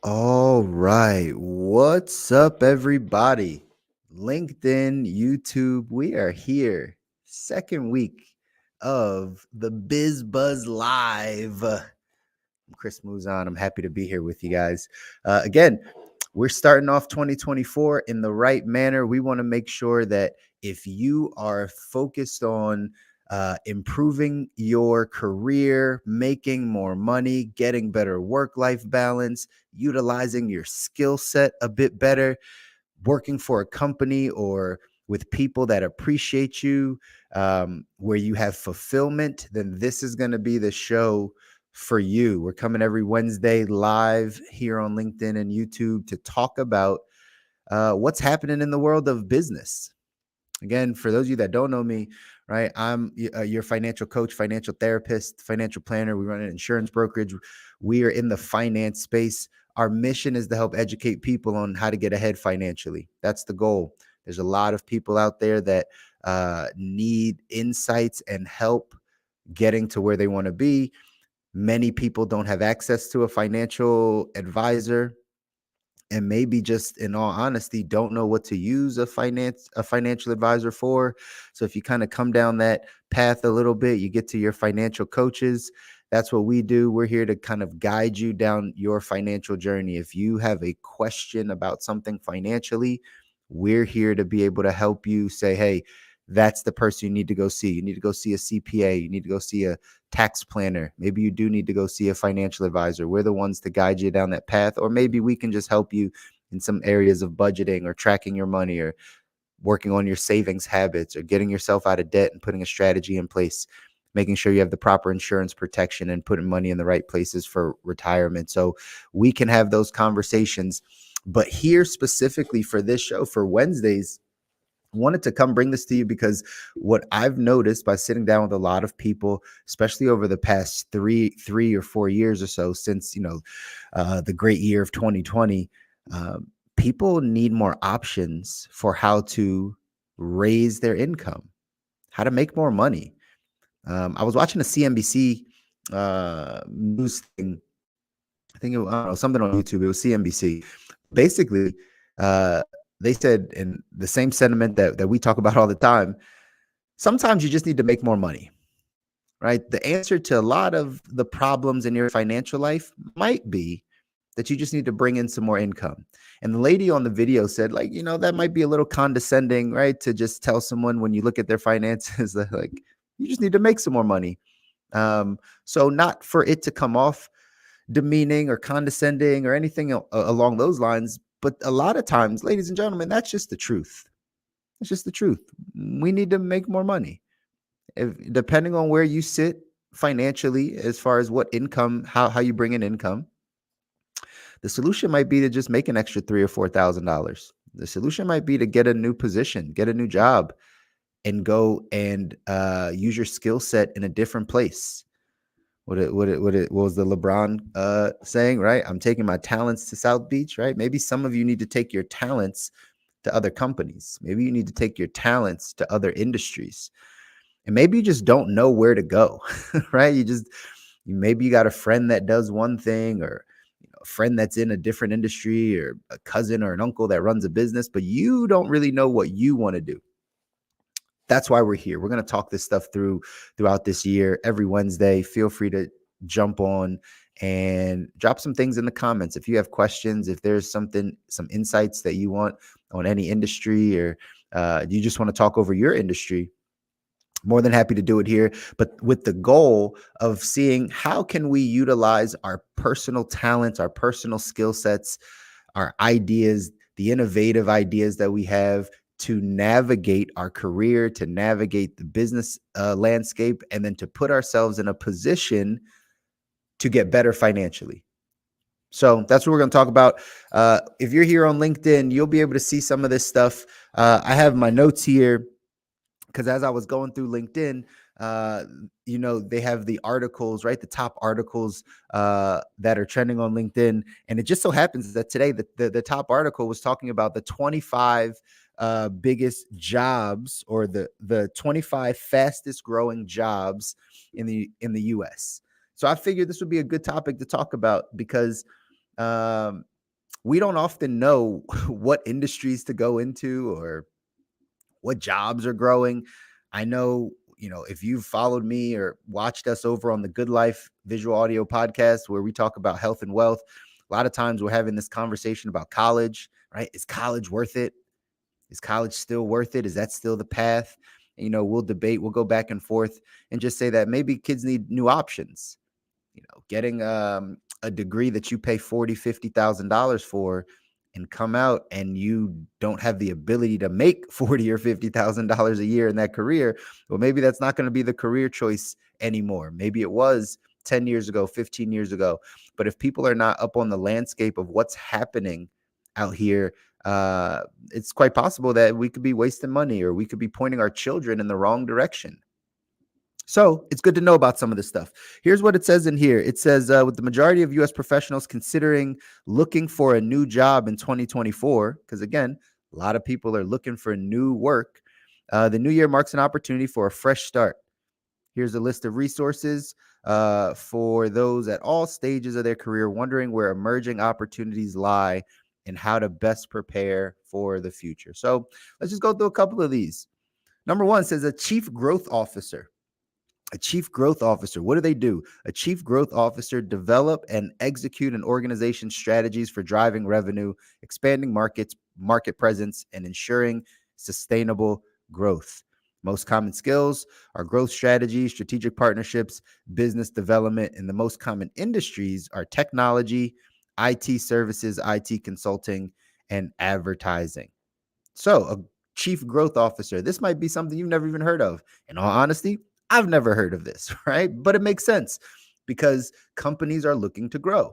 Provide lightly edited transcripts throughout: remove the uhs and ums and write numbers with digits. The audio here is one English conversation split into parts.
All right. What's up, everybody? LinkedIn, YouTube, we are here. Second week of the BizBuzz Live. I'm Chris Muzan. I'm happy to be here with you guys. Again, we're starting off 2024 in the right manner. We want to make sure that if you are focused on improving your career, making more money, getting better work-life balance, utilizing your skill set a bit better, working for a company or with people that appreciate you, where you have fulfillment, then this is going to be the show for you. We're coming every Wednesday live here on LinkedIn and YouTube to talk about what's happening in the world of business. Again, for those of you that don't know me, right, I'm your financial coach, financial therapist, financial planner. We run an insurance brokerage. We are in the finance space. Our mission is to help educate people on how to get ahead financially. That's the goal. There's a lot of people out there that need insights and help getting to where they want to be. Many people don't have access to a financial advisor, and maybe just in all honesty don't know what to use a financial advisor for. So if you kind of come down that path a little bit, you get to your financial coaches. That's what we do. We're here to kind of guide you down your financial journey. If you have a question about something financially, we're here to be able to help you say, hey, that's the person you need to go see. You need to go see a CPA. You need to go see a tax planner. Maybe you do need to go see a financial advisor. We're the ones to guide you down that path. Or maybe we can just help you in some areas of budgeting or tracking your money or working on your savings habits or getting yourself out of debt and putting a strategy in place, making sure you have the proper insurance protection and putting money in the right places for retirement. So we can have those conversations. But here specifically for this show, for Wednesdays, wanted to come bring this to you because what I've noticed by sitting down with a lot of people, especially over the past three or 4 years or so, since the great year of 2020, uh, people need more options for how to raise their income, how to make more money. I was watching a CNBC news thing. I think I don't know, something on YouTube. It was CNBC. Basically, uh, they said in the same sentiment that we talk about all the time. Sometimes you just need to make more money, right? The answer to a lot of the problems in your financial life might be that you just need to bring in some more income. And the lady on the video said, like, that might be a little condescending, right? To just tell someone when you look at their finances that, like, you just need to make some more money. So not for it to come off demeaning or condescending or anything along those lines. But a lot of times, ladies and gentlemen, that's just the truth. It's just the truth. We need to make more money. Depending on where you sit financially, as far as what income, how you bring in income, the solution might be to just make an extra $3,000 or $4,000. The solution might be to get a new position, get a new job, and go and use your skill set in a different place. What was the LeBron saying, right? I'm taking my talents to South Beach, right? Maybe some of you need to take your talents to other companies. Maybe you need to take your talents to other industries. And maybe you just don't know where to go, right? Maybe you got a friend that does one thing, or a friend that's in a different industry, or a cousin or an uncle that runs a business, but you don't really know what you want to do. That's why we're here. We're going to talk this stuff throughout this year every Wednesday. Feel free to jump on and drop some things in the comments. If you have questions, if there's some insights that you want on any industry, or you just want to talk over your industry, more than happy to do it here, but with the goal of seeing how can we utilize our personal talents, our personal skill sets, our ideas, the innovative ideas that we have to navigate our career, to navigate the business landscape, and then to put ourselves in a position to get better financially. So that's what we're going to talk about. If you're here on LinkedIn, you'll be able to see some of this stuff. I have my notes here because as I was going through LinkedIn, they have the articles, right? The top articles that are trending on LinkedIn. And it just so happens that today the top article was talking about the 25 biggest jobs, or the 25 fastest growing jobs in the US. So I figured this would be a good topic to talk about because um, we don't often know what industries to go into or what jobs are growing. I know, if you've followed me or watched us over on the Good Life Visual Audio podcast, where we talk about health and wealth, a lot of times we're having this conversation about college, right? Is college worth it? Is college still worth it? Is that still the path? We'll debate, we'll go back and forth and just say that maybe kids need new options. Getting a degree that you pay $40,000-$50,000 for and come out and you don't have the ability to make $40,000 or $50,000 a year in that career, well, maybe that's not going to be the career choice anymore. Maybe it was 10 years ago, 15 years ago. But if people are not up on the landscape of what's happening out here, it's quite possible that we could be wasting money or we could be pointing our children in the wrong direction. So it's good to know about some of this stuff. Here's what it says in here. It says, with the majority of U.S. professionals considering looking for a new job in 2024, because again, a lot of people are looking for new work, the new year marks an opportunity for a fresh start. Here's a list of resources for those at all stages of their career wondering where emerging opportunities lie and how to best prepare for the future. So let's just go through a couple of these. Number one says a chief growth officer. A chief growth officer, what do? A chief growth officer develop and execute an organization's strategies for driving revenue, expanding market presence, and ensuring sustainable growth. Most common skills are growth strategy, strategic partnerships, business development, and the most common industries are technology, IT services, IT consulting, and advertising. So, a chief growth officer, this might be something you've never even heard of. In all honesty, I've never heard of this, right? But it makes sense because companies are looking to grow.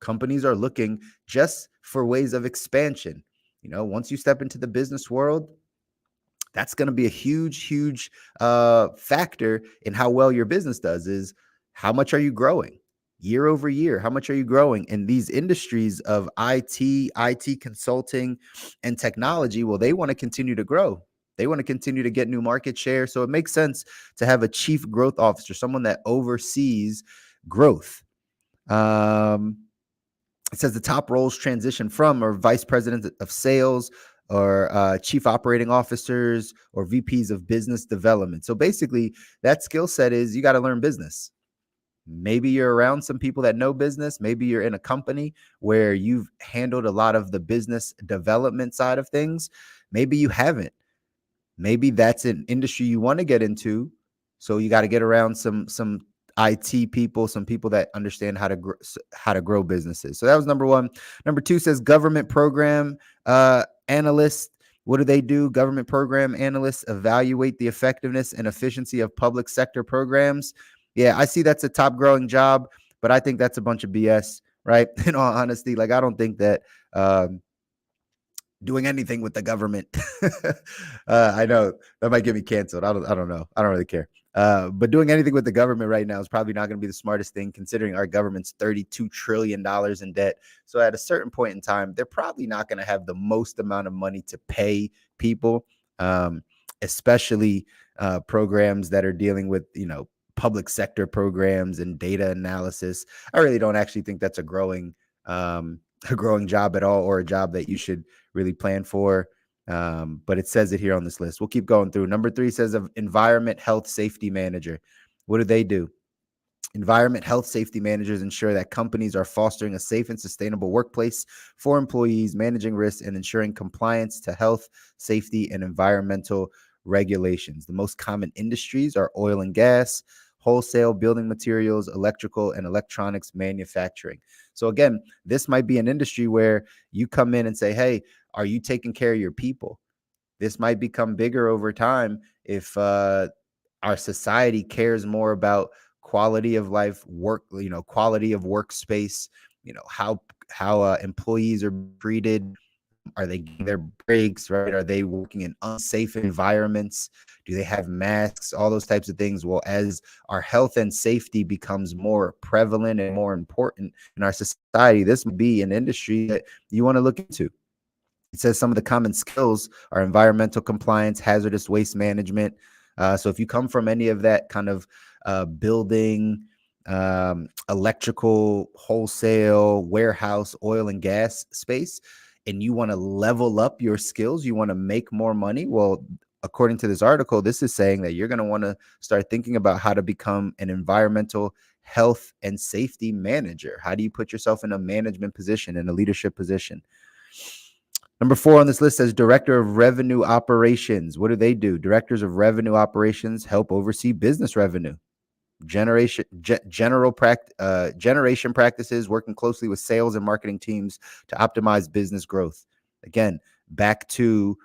Companies are looking just for ways of expansion. Once you step into the business world, that's going to be a huge factor in how well your business does. Is how much are you growing year over year? How much are you growing in these industries of IT consulting, and technology? Well, they want to continue to grow. They want to continue to get new market share. So it makes sense to have a chief growth officer, someone that oversees growth. It says the top roles transition from are vice president of sales or chief operating officers or VPs of business development. So basically, that skill set is you got to learn business. Maybe you're around some people that know business. Maybe you're in a company where you've handled a lot of the business development side of things. Maybe you haven't. Maybe that's an industry you want to get into. So you got to get around some IT people, some people that understand how to grow businesses. So that was number one. Number two says government program analyst. What do? Government program analysts evaluate the effectiveness and efficiency of public sector programs. Yeah, I see that's a top growing job, but I think that's a bunch of BS, right? In all honesty, like I don't think that doing anything with the government. I know that might get me canceled. I don't know. I don't really care. But doing anything with the government right now is probably not going to be the smartest thing, considering our government's $32 trillion in debt. So at a certain point in time, they're probably not going to have the most amount of money to pay people, especially programs that are dealing with, public sector programs and data analysis. I really don't actually think that's a growing job at all, or a job that you should really plan for. But it says it here on this list. We'll keep going through. Number three says of environment, health, safety manager. What do? Environment, health, safety managers ensure that companies are fostering a safe and sustainable workplace for employees, managing risks, and ensuring compliance to health, safety, and environmental regulations. The most common industries are oil and gas, wholesale, building materials, electrical, and electronics manufacturing. So again, this might be an industry where you come in and say, hey, are you taking care of your people? This might become bigger over time if our society cares more about quality of life, work, quality of workspace, how employees are treated. Are they getting their breaks, right? Are they working in unsafe environments? Do they have masks? All those types of things. Well, as our health and safety becomes more prevalent and more important in our society, this may be an industry that you want to look into. It says some of the common skills are environmental compliance, hazardous waste management. So if you come from any of that kind of building, electrical, wholesale, warehouse, oil and gas space, and you want to level up your skills, you want to make more money. Well, according to this article, this is saying that you're going to want to start thinking about how to become an environmental health and safety manager. How do you put yourself in a management position, in a leadership position? Number 4 on this list says Director of Revenue Operations. What do? Directors of Revenue Operations help oversee business revenue, generation practices, working closely with sales and marketing teams to optimize business growth. Again, back to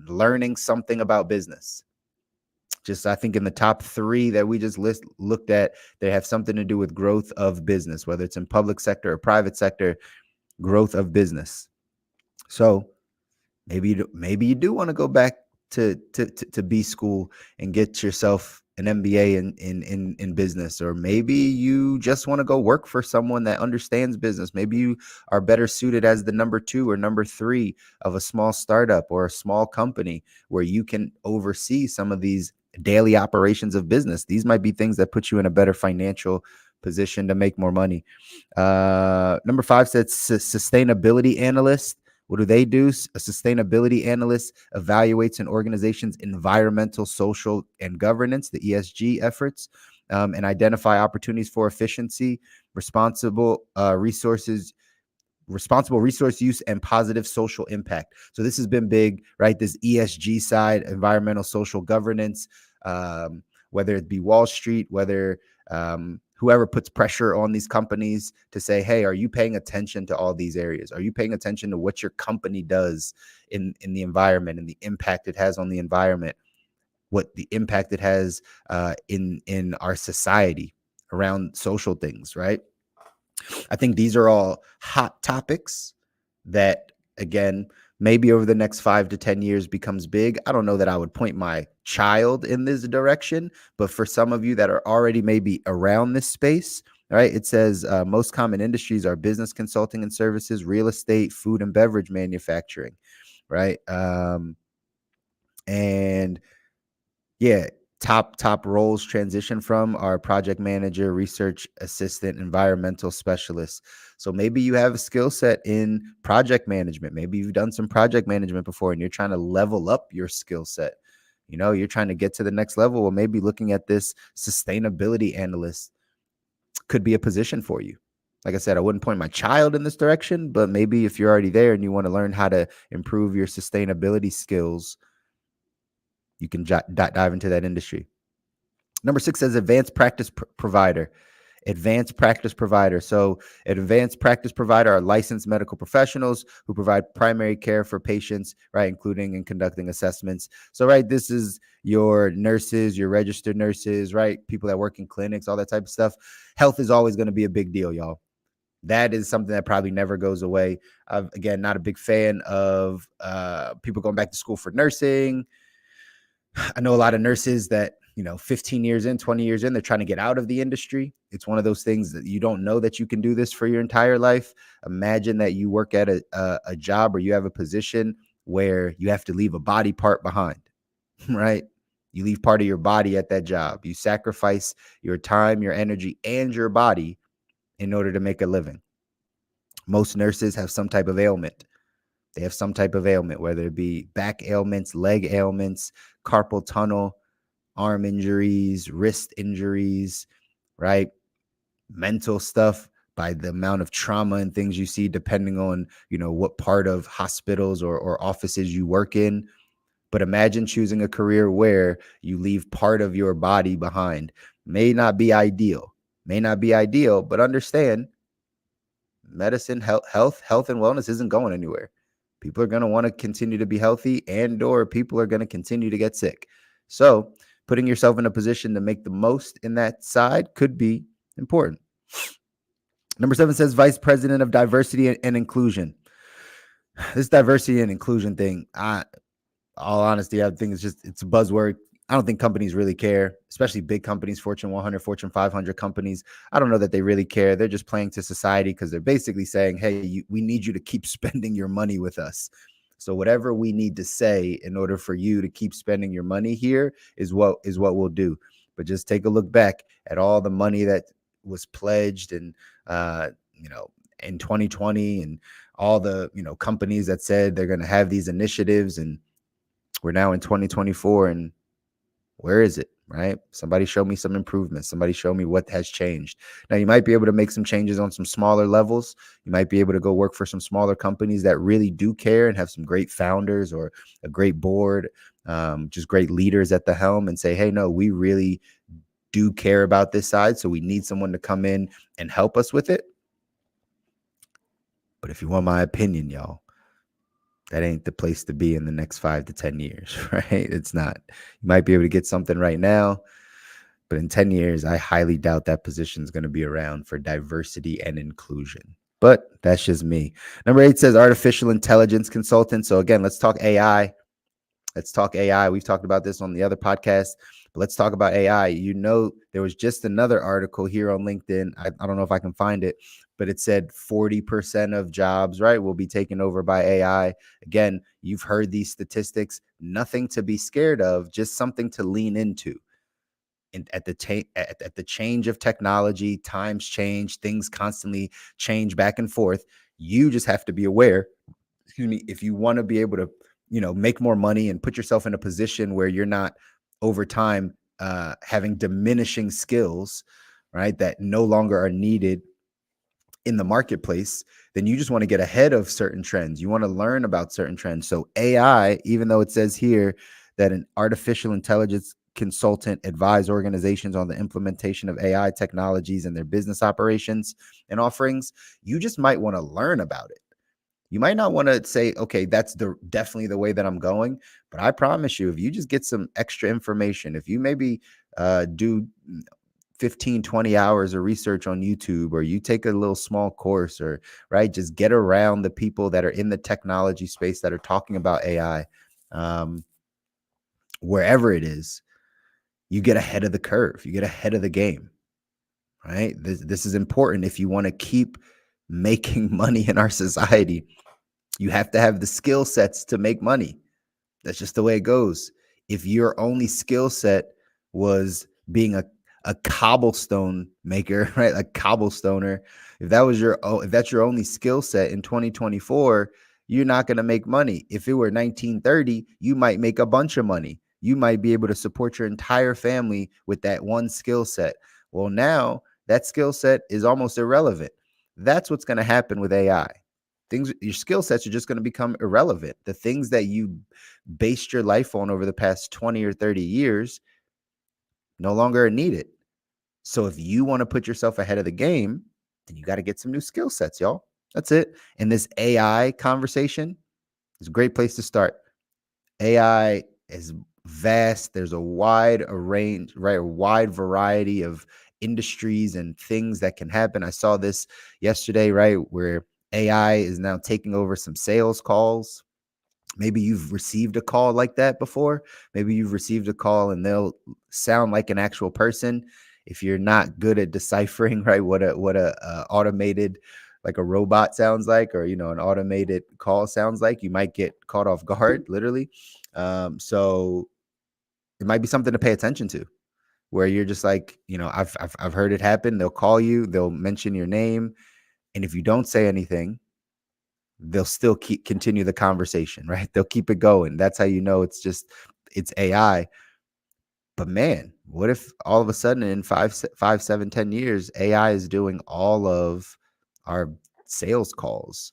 learning something about business. Just, I think in the top 3 that we just looked at, they have something to do with growth of business, whether it's in public sector or private sector, growth of business. So maybe you do want to go back to B school and get yourself an MBA in business, or maybe you just want to go work for someone that understands business. Maybe you are better suited as the number 2 or number 3 of a small startup or a small company where you can oversee some of these daily operations of business. These might be things that put you in a better financial position to make more money. Number 5 says sustainability analyst. What do? A sustainability analyst evaluates an organization's environmental, social, and governance, the ESG efforts, and identify opportunities for efficiency, responsible resource use, and positive social impact. So this has been big, right? This ESG side, environmental, social governance, whether it be Wall Street, whether whoever puts pressure on these companies to say, hey, are you paying attention to all these areas? Are you paying attention to what your company does in the environment and the impact it has on the environment, what the impact it has in our society around social things, right? I think these are all hot topics that, again, maybe over the next 5 to 10 years becomes big. I don't know that I would point my child in this direction, but for some of you that are already maybe around this space, right? It says most common industries are business consulting and services, real estate, food and beverage manufacturing, right? And yeah, top roles transition from are project manager, research assistant, environmental specialist. So maybe you have a skill set in project management. Maybe you've done some project management before and you're trying to level up your skill set. You know, you're trying to get to the next level. Well, maybe looking at this sustainability analyst could be a position for you. Like I said, I wouldn't point my child in this direction, but maybe if you're already there and you want to learn how to improve your sustainability skills, you can dive into that industry. Number 6 says advanced practice provider. Advanced practice provider. So an advanced practice provider are licensed medical professionals who provide primary care for patients, right, including and conducting assessments. So, right, this is your nurses, your registered nurses, right, people that work in clinics, all that type of stuff. Health is always going to be a big deal, y'all. That is something that probably never goes away. Again, not a big fan of people going back to school for nursing. I know a lot of nurses that, 15 years in, 20 years in, they're trying to get out of the industry. It's one of those things that you don't know that you can do this for your entire life. Imagine that you work at a job or you have a position where you have to leave a body part behind, right? You leave part of your body at that job. You sacrifice your time, your energy, and your body in order to make a living. Most nurses have some type of ailment. They have some type of ailment, whether it be back ailments, leg ailments, carpal tunnel, arm injuries, wrist injuries, right? Mental stuff by the amount of trauma and things you see, depending on, what part of hospitals or offices you work in. But imagine choosing a career where you leave part of your body behind. May not be ideal, but understand medicine, health and wellness isn't going anywhere. People are going to want to continue to be healthy, and or people are going to continue to get sick. So putting yourself in a position to make the most in that side could be important. Number 7 says Vice President of Diversity and Inclusion. This diversity and inclusion thing, all honesty, I think it's a buzzword. I don't think companies really care, especially big companies, Fortune 100, Fortune 500 companies. I don't know that they really care. They're just playing to society because they're basically saying, hey, we need you to keep spending your money with us. So whatever we need to say in order for you to keep spending your money here is what we'll do. but just take a look back at all the money that was pledged and you know, in 2020, and all the, you know, companies that said they're going to have these initiatives, and we're now in 2024, and where is it? Right? Somebody show me some improvements. Somebody show me what has changed. Now, you might be able to make some changes on some smaller levels. You might be able to go work for some smaller companies that really do care and have some great founders or a great board, just great leaders at the helm, and say, hey, no, we really do care about this side. So we need someone to come in and help us with it. But if you want my opinion, y'all, that ain't the place to be in the next 5 to 10 years, right? It's not. You might be able to get something right now, but in 10 years, I highly doubt that position is going to be around for diversity and inclusion. But that's just me. Number 8 says artificial intelligence consultant. So again, let's talk AI. Let's talk AI. We've talked about this on the other podcast, but let's talk about AI. You know, there was just another article here on LinkedIn. I don't know if I can find it, but it said 40% of jobs, right, will be taken over by AI. Again, you've heard these statistics. Nothing to be scared of, just something to lean into. And at the change of technology, times change, things constantly change back and forth. You just have to be aware, excuse me, if you want to be able to, you know, make more money and put yourself in a position where you're not over time having diminishing skills, right, that no longer are needed in the marketplace, then you just want to get ahead of certain trends. You want to learn about certain trends. So AI, even though it says here that an artificial intelligence consultant advise organizations on the implementation of AI technologies in their business operations and offerings, you just might want to learn about it. You might not want to say, okay, that's definitely the way that I'm going. But I promise you, if you just get some extra information, if you maybe do 15, 20 hours of research on YouTube, or you take a little small course, or right, just get around the people that are in the technology space that are talking about AI, wherever it is, you get ahead of the curve, you get ahead of the game, right? This is important if you want to keep making money in our society. You have to have the skill sets to make money. That's just the way it goes. If your only skill set was being a cobblestone maker, right? A cobblestoner, if that's your only skill set in 2024, you're not going to make money. If it were 1930, you might make a bunch of money. You might be able to support your entire family with that one skill set. Well, now that skill set is almost irrelevant. That's what's going to happen with AI. Your skill sets are just going to become irrelevant. The things that you based your life on over the past 20 or 30 years no longer are needed. So if you want to put yourself ahead of the game, then you got to get some new skill sets, y'all. That's it. And this AI conversation is a great place to start. AI is vast. There's a wide range, right? A wide variety of industries and things that can happen. I saw this yesterday, right, where AI is now taking over some sales calls. Maybe you've received a call like that before. Maybe you've received a call and they'll sound like an actual person. If you're not good at deciphering, right, what a automated, like a robot sounds like, or, you know, an automated call sounds like, you might get caught off guard, literally. So it might be something to pay attention to, where you're just like, you know, I've heard it happen. They'll call you, they'll mention your name, and if you don't say anything, they'll still continue the conversation, right? They'll keep it going. That's how you know it's AI. But man, what if all of a sudden in 7, 10 years, AI is doing all of our sales calls,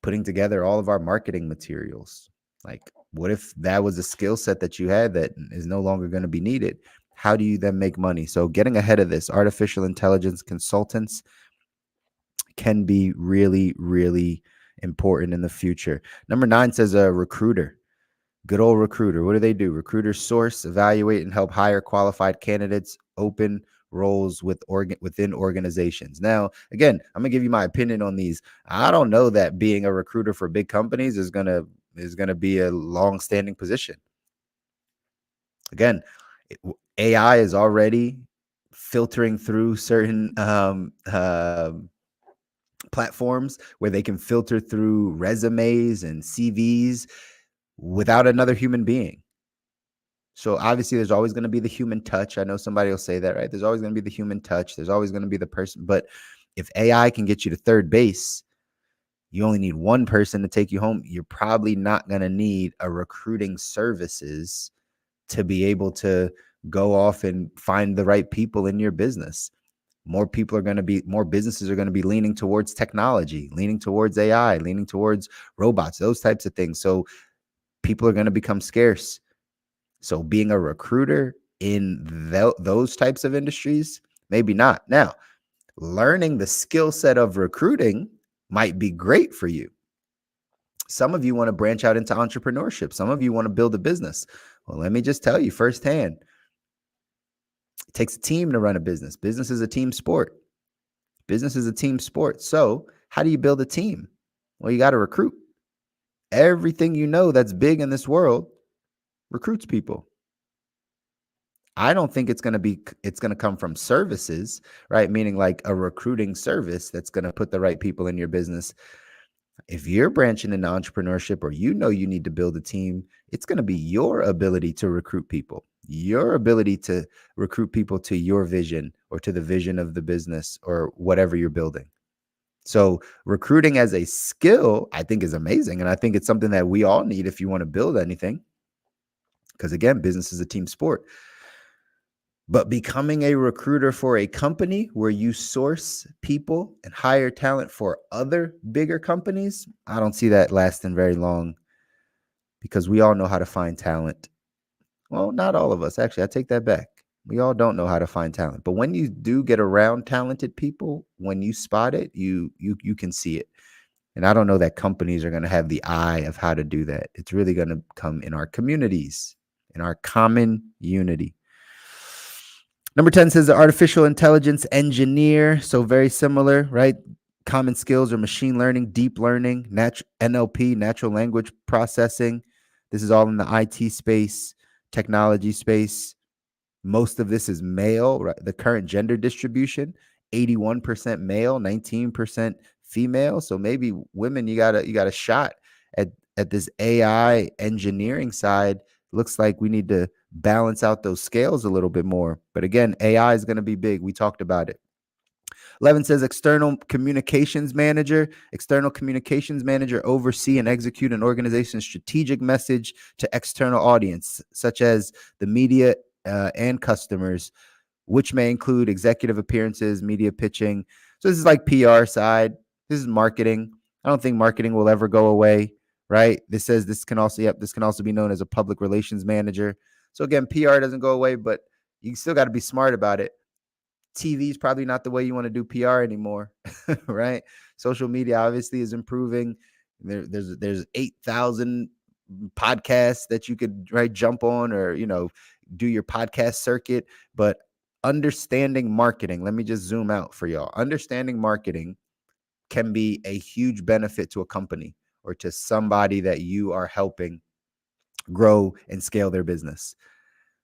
putting together all of our marketing materials? Like, what if that was a skill set that you had that is no longer going to be needed? How do you then make money? So getting ahead of this, artificial intelligence consultants can be really, really important in the future. Number 9 says a recruiter. Good old recruiter. What do? Recruiters source, evaluate, and help hire qualified candidates, open roles within organizations. Now, again, I'm gonna give you my opinion on these. I don't know that being a recruiter for big companies is gonna be a long-standing position. Again, AI is already filtering through certain platforms where they can filter through resumes and CVs without another human being. So obviously there's always going to be the human touch. I know somebody will say that, right? There's always going to be the human touch. There's always going to be the person. But if AI can get you to third base, you only need one person to take you home. You're probably not going to need a recruiting services to be able to go off and find the right people in your business. More businesses are going to be leaning towards technology, leaning towards AI, leaning towards robots, those types of things. So people are going to become scarce. So being a recruiter in those types of industries, maybe not. Now, learning the skill set of recruiting might be great for you. Some of you want to branch out into entrepreneurship. Some of you want to build a business. Well, let me just tell you firsthand, it takes a team to run a business. Business is a team sport. Business is a team sport. So how do you build a team? Well, you got to recruit. Everything you know that's big in this world recruits people. I don't think it's going to come from services, right? Meaning like a recruiting service that's going to put the right people in your business. If you're branching into entrepreneurship or you know you need to build a team, it's going to be your ability to recruit people, your ability to recruit people to your vision or to the vision of the business or whatever you're building. So recruiting as a skill, I think, is amazing. And I think it's something that we all need if you want to build anything. Because again, business is a team sport. But becoming a recruiter for a company where you source people and hire talent for other bigger companies, I don't see that lasting very long because we all know how to find talent. Well, not all of us. Actually, I take that back. We all don't know how to find talent. But when you do get around talented people, when you spot it, you can see it. And I don't know that companies are going to have the eye of how to do that. It's really going to come in our communities, in our common unity. Number 10 says the artificial intelligence engineer. So very similar, right? Common skills are machine learning, deep learning, NLP, natural language processing. This is all in the IT space, technology space. Most of this is male, right? The current gender distribution, 81% male, 19% female. So maybe women, you got a shot at this AI engineering side. Looks like we need to balance out those scales a little bit more. But again, AI is going to be big. We talked about it. 11 says external communications manager. External communications manager oversee and execute an organization's strategic message to external audience, such as the media and customers, which may include executive appearances, media pitching. So this is like PR side. This is marketing. I don't think marketing will ever go away, right? This says this can also be known as a public relations manager. So again, PR doesn't go away, but you still got to be smart about it. TV is probably not the way you want to do PR anymore, right? Social media obviously is improving. There's 8,000 podcasts that you could jump on or do your podcast circuit. But understanding marketing, let me just zoom out for y'all. Understanding marketing can be a huge benefit to a company or to somebody that you are helping grow and scale their business.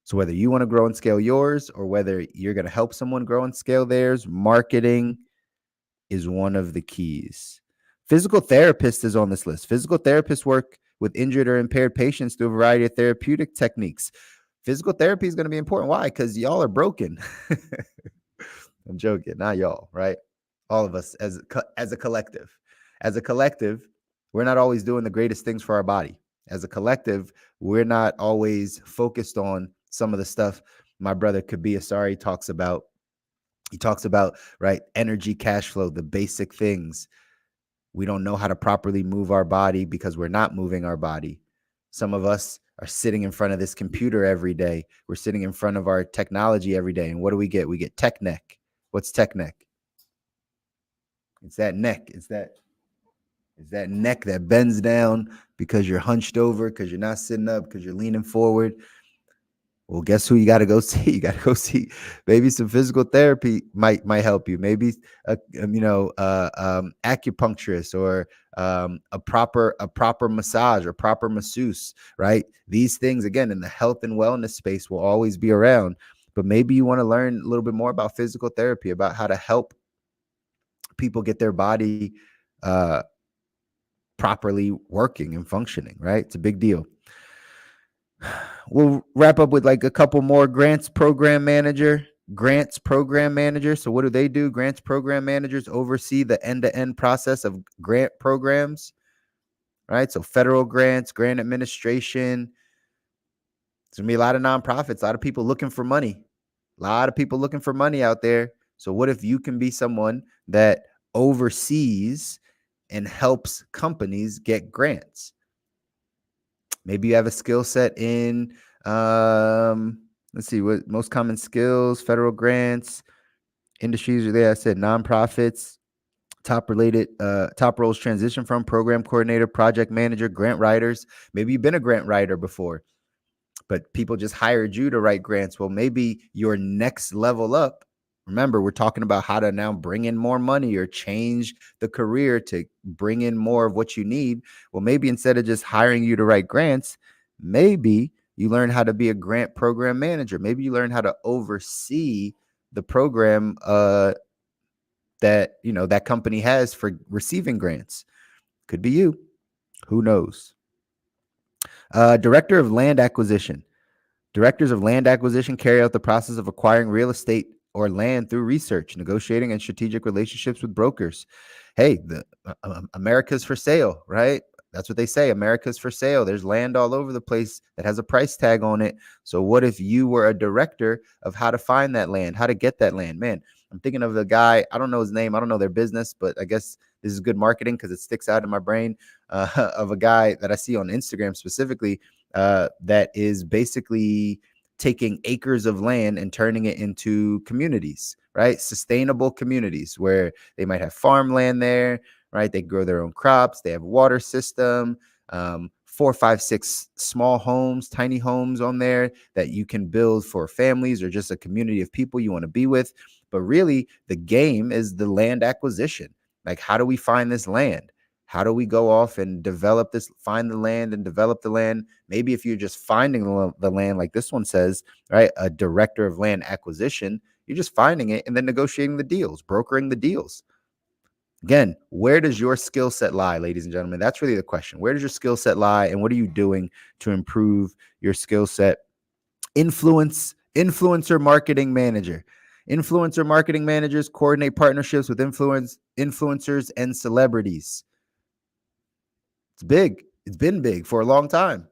So whether you want to grow and scale yours or whether you're going to help someone grow and scale theirs, marketing is one of the keys. Physical therapist is on this list. Physical therapists work with injured or impaired patients through a variety of therapeutic techniques. Physical therapy is going to be important. Why? Because y'all are broken. I'm joking, not y'all, right? All of us as a collective. As a collective, we're not always doing the greatest things for our body. As a collective, we're not always focused on some of the stuff my brother Kabir Asari talks about. He talks about, right, energy, cash flow, the basic things. We don't know how to properly move our body because we're not moving our body. Some of us are sitting in front of this computer every day. We're sitting in front of our technology every day. And what do we get? We get tech neck. What's tech neck? It's that neck. It's that neck that bends down because you're hunched over, because you're not sitting up, because you're leaning forward. Well, guess who you got to go see? You got to go see. Maybe some physical therapy might help you. Maybe acupuncturist or a proper massage or proper masseuse. Right? These things again in the health and wellness space will always be around. But maybe you want to learn a little bit more about physical therapy, about how to help people get their body properly working and functioning. Right? It's a big deal. We'll wrap up with like a couple more. Grants program manager. So what do? Grants program managers oversee the end-to-end process of grant programs, right? So federal grants, grant administration. There's gonna be a lot of nonprofits, a lot of people looking for money, out there. So what if you can be someone that oversees and helps companies get grants? Maybe you have a skill set in, let's see, what most common skills, federal grants, industries are there. I said nonprofits, top roles transition from program coordinator, project manager, grant writers. Maybe you've been a grant writer before, but people just hired you to write grants. Well, maybe your next level up, remember, we're talking about how to now bring in more money or change the career to bring in more of what you need. Well, maybe instead of just hiring you to write grants, maybe you learn how to be a grant program manager. Maybe you learn how to oversee the program that that company has for receiving grants. Could be you. Who knows? Director of land acquisition. Directors of land acquisition carry out the process of acquiring real estate or land through research, negotiating, and strategic relationships with brokers. Hey, America's for sale, right? That's what they say. America's for sale. There's land all over the place that has a price tag on it. So what if you were a director of how to find that land, how to get that land? Man, I'm thinking of the guy. I don't know his name. I don't know their business, but I guess this is good marketing because it sticks out in my brain, of a guy that I see on Instagram specifically, that is basically taking acres of land and turning it into communities, right? Sustainable communities where they might have farmland there, right? They grow their own crops. They have water system, 4, 5, 6 small homes, tiny homes on there that you can build for families or just a community of people you want to be with. But really, the game is the land acquisition. Like, how do we find this land? How do we go off and develop this, find the land and develop the land? Maybe if you're just finding the land, like this one says, right? A director of land acquisition, you're just finding it and then negotiating the deals, brokering the deals. Again, where does your skill set lie, ladies and gentlemen? That's really the question. Where does your skill set lie, and what are you doing to improve your skill set? Influencer marketing manager. Influencer marketing managers coordinate partnerships with influencers and celebrities. It's big. It's been big for a long time.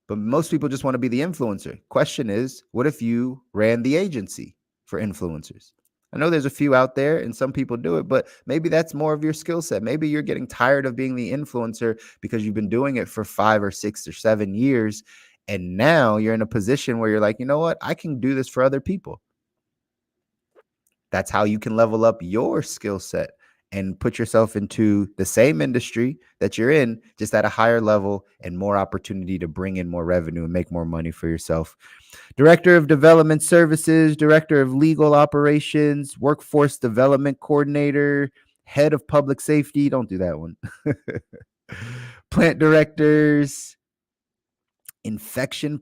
But most people just want to be the influencer. Question is, what if you ran the agency for influencers? I know there's a few out there and some people do it, but maybe that's more of your skill set. Maybe you're getting tired of being the influencer because you've been doing it for 5 or 6 or 7 years. And now you're in a position where you're like, you know what? I can do this for other people. That's how you can level up your skill set and put yourself into the same industry that you're in, just at a higher level and more opportunity to bring in more revenue and make more money for yourself. Director of Development Services, Director of Legal Operations, Workforce Development Coordinator, Head of Public Safety. Don't do that one. Plant directors, infection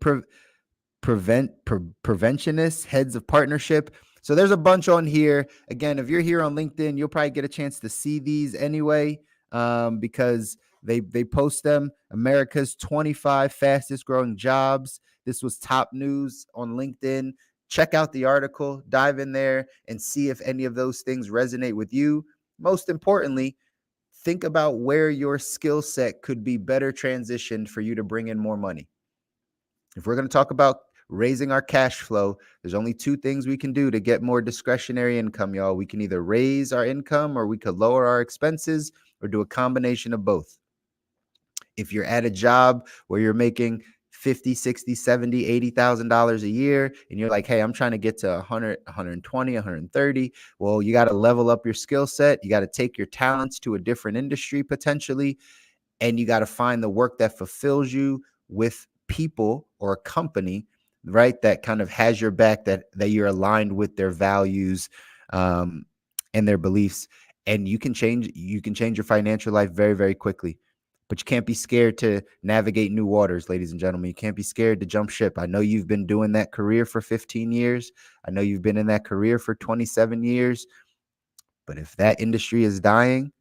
preventionists, heads of partnership. So there's a bunch on here. Again, if you're here on LinkedIn, you'll probably get a chance to see these anyway, because they post them. America's 25 fastest growing jobs. This was top news on LinkedIn. Check out the article, dive in there and see if any of those things resonate with you. Most importantly, think about where your skill set could be better transitioned for you to bring in more money. If we're going to talk about raising our cash flow, there's only 2 things we can do to get more discretionary income, y'all. We can either raise our income or we could lower our expenses or do a combination of both. If you're at a job where you're making $50, $60, $70, $80,000 a year and you're like, hey, I'm trying to get to 100, 120, 130. Well, you got to level up your skill set. You got to take your talents to a different industry potentially. And you got to find the work that fulfills you with people or a company, right, that kind of has your back, that you're aligned with their values, and their beliefs. And you can change your financial life very, very quickly. But you can't be scared to navigate new waters, ladies and gentlemen. You can't be scared to jump ship. I know you've been doing that career for 15 years. I know you've been in that career for 27 years. But if that industry is dying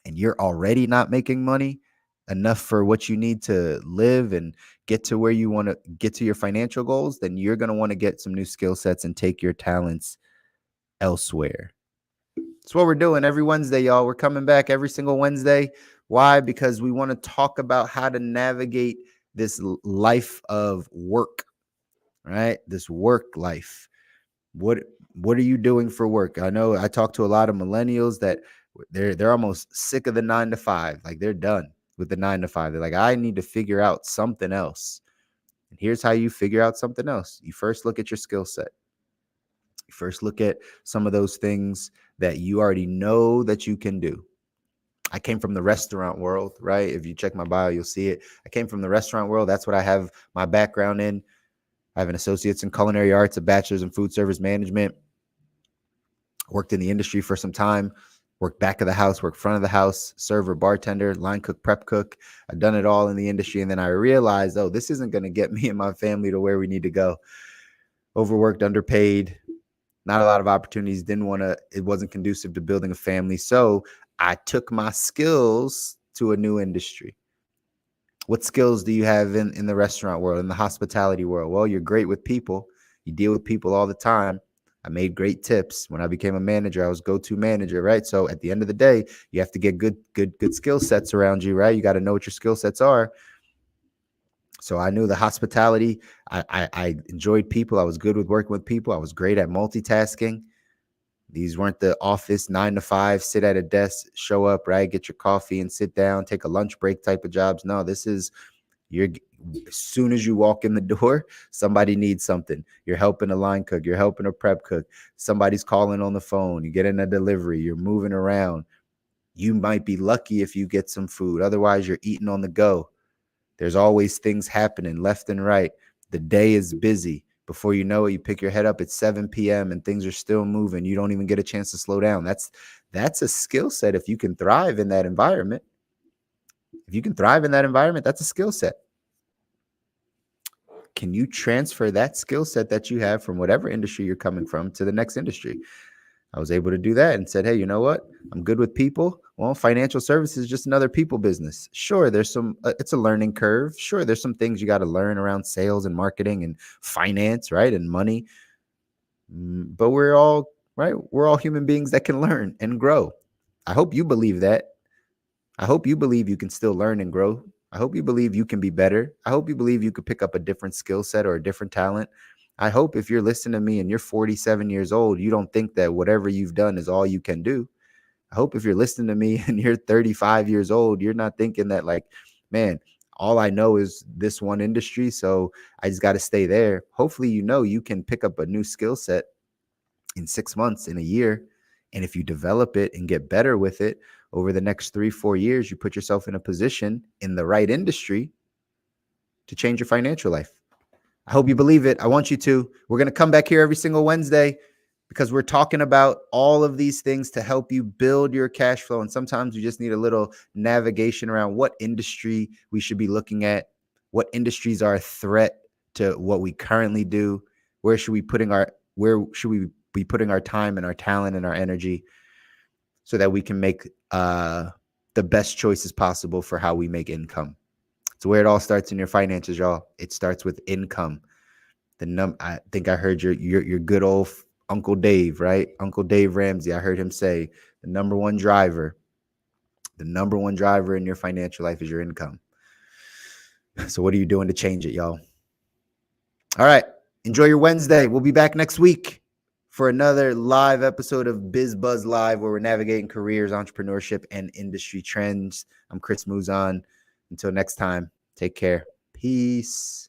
and you're already not making money, enough for what you need to live and get to where you want to get to your financial goals, then you're going to want to get some new skill sets and take your talents elsewhere. That's what we're doing every Wednesday, y'all. We're coming back every single Wednesday. Why? Because we want to talk about how to navigate this life of work, right? This work life. What are you doing for work? I know I talk to a lot of millennials that they're almost sick of the 9 to 5. Like they're done with the 9 to 5. They're like, I need to figure out something else. And here's how you figure out something else. You first look at your skill set. You first look at some of those things that you already know that you can do. I came from the restaurant world, right? If you check my bio, you'll see it. I came from the restaurant world. That's what I have my background in. I have an associate's in culinary arts, a bachelor's in food service management. Worked in the industry for some time. Worked back of the house, worked front of the house, server, bartender, line cook, prep cook. I've done it all in the industry. And then I realized, oh, this isn't going to get me and my family to where we need to go. Overworked, underpaid, not a lot of opportunities. It wasn't conducive to building a family. So I took my skills to a new industry. What skills do you have in the restaurant world, in the hospitality world? Well, you're great with people. You deal with people all the time. I made great tips. When I became a manager, I was go-to manager, right? So at the end of the day, you have to get good skill sets around you, right? You got to know what your skill sets are. So I knew the hospitality. I enjoyed people. I was good with working with people. I was great at multitasking. These weren't the office 9 to 5, sit at a desk, show up, right? Get your coffee and sit down, take a lunch break type of jobs. No, this is as soon as you walk in the door, somebody needs something. You're helping a line cook. You're helping a prep cook. Somebody's calling on the phone. You get in a delivery. You're moving around. You might be lucky if you get some food. Otherwise, you're eating on the go. There's always things happening left and right. The day is busy. Before you know it, you pick your head up at 7 p.m. and things are still moving. You don't even get a chance to slow down. That's a skill set if you can thrive in that environment. If you can thrive in that environment, that's a skill set. Can you transfer that skill set that you have from whatever industry you're coming from to the next industry? I was able to do that and said, hey, you know what? I'm good with people. Well, financial services is just another people business. Sure, there's it's a learning curve. Sure, there's some things you got to learn around sales and marketing and finance, right? And money. But we're all human beings that can learn and grow. I hope you believe that. I hope you believe you can still learn and grow. I hope you believe you can be better. I hope you believe you could pick up a different skill set or a different talent. I hope if you're listening to me and you're 47 years old, you don't think that whatever you've done is all you can do. I hope if you're listening to me and you're 35 years old, you're not thinking that like, man, all I know is this one industry, so I just got to stay there. Hopefully, you can pick up a new skill set in 6 months, in a year. And if you develop it and get better with it over the next 3-4 years, you put yourself in a position in the right industry to change your financial life. I hope you believe it. I want you to. We're going to come back here every single Wednesday because we're talking about all of these things to help you build your cash flow. And sometimes you just need a little navigation around what industry we should be looking at, what industries are a threat to what we currently do, where should we be putting our time and our talent and our energy so that we can make the best choices possible for how we make income. It's where it all starts in your finances, y'all. It starts with income. I think I heard your good old Uncle Dave, right? Uncle Dave Ramsey. I heard him say the number one driver in your financial life is your income. So what are you doing to change it, y'all? All right. Enjoy your Wednesday. We'll be back next week for another live episode of BizBuzz Live, where we're navigating careers, entrepreneurship, and industry trends. I'm Chris Muzan. Until next time, take care. Peace.